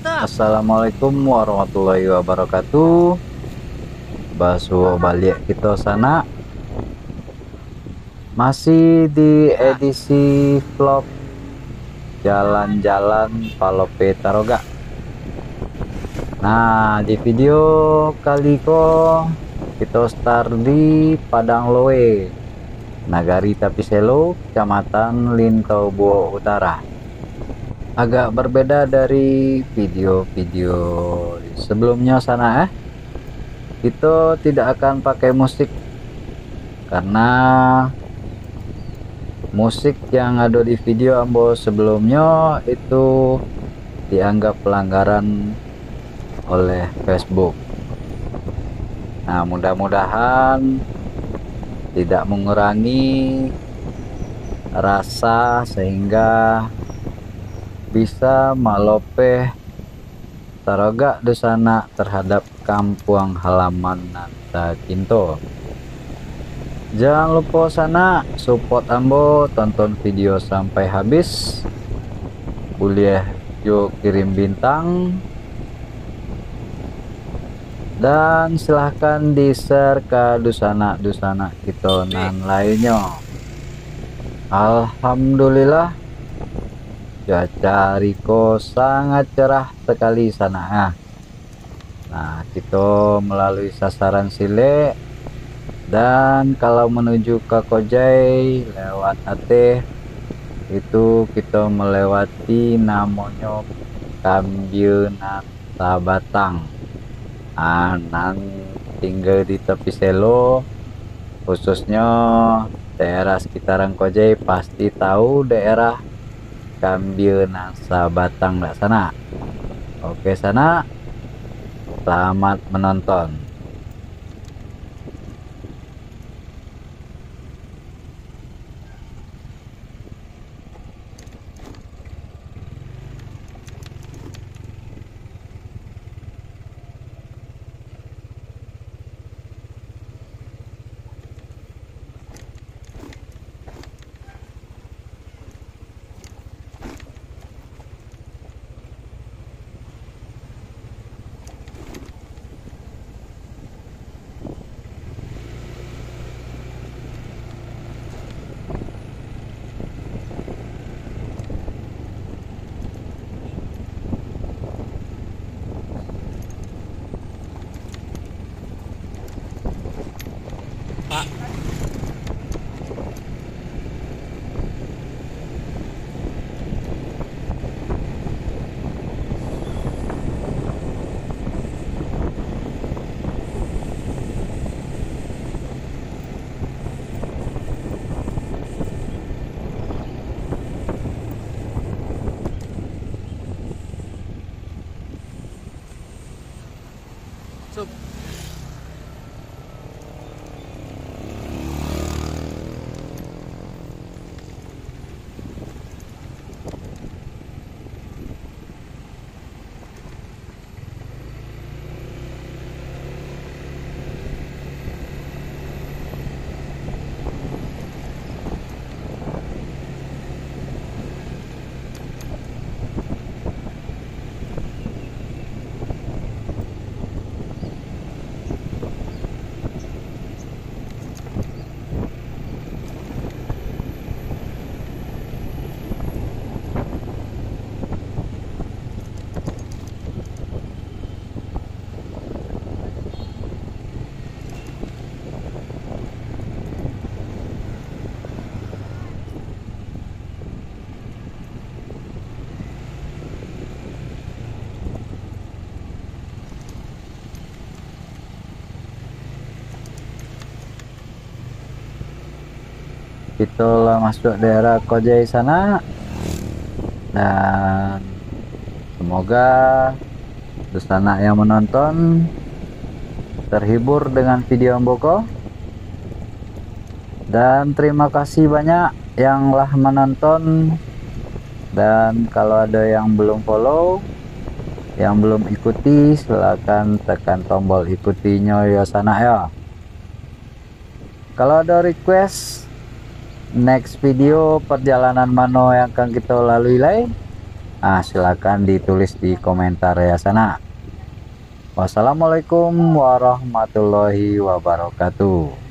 Assalamualaikum warahmatullahi wabarakatuh. Basu balik kita sana. Masih di edisi vlog jalan-jalan Palope Taroga. Nah, di video kali ko kita start di Padang Loe, Nagari Tapiselo, Kecamatan Lintaubo Utara. Agak berbeda dari video-video sebelumnya sana. Kita tidak akan pakai musik karena musik yang ada di video ambo sebelumnya itu dianggap pelanggaran oleh Facebook. Nah, mudah-mudahan tidak mengurangi rasa sehingga bisa malope Taroga dosana terhadap kampung halaman Nanta Kinto. Jangan lupa sana support ambo, tonton video sampai habis, boleh yuk kirim bintang, dan silahkan di share ke dusana kita nan lainnya. Alhamdulillah cuaca Riko sangat cerah sekali sana. Nah, kita melalui sasaran Sile, dan kalau menuju ke Kojai lewat Aceh itu kita melewati namanya Kambieunan Sabatang. Nan tinggal di tepi selo, khususnya daerah sekitaran Kojai pasti tahu daerah Kambieunan Sabatang nggak sana. Oke sana, selamat menonton. Kita lah masuk daerah Kojai sana, dan semoga dusana yang menonton terhibur dengan video Mboko, dan terima kasih banyak yang lah menonton. Dan kalau ada yang belum follow, yang belum ikuti, silakan tekan tombol ikutinya ya sana ya. Kalau ada request next video perjalanan mana yang akan kita lalui lain, Nah, silakan ditulis di komentar ya sana. Wassalamualaikum warahmatullahi wabarakatuh.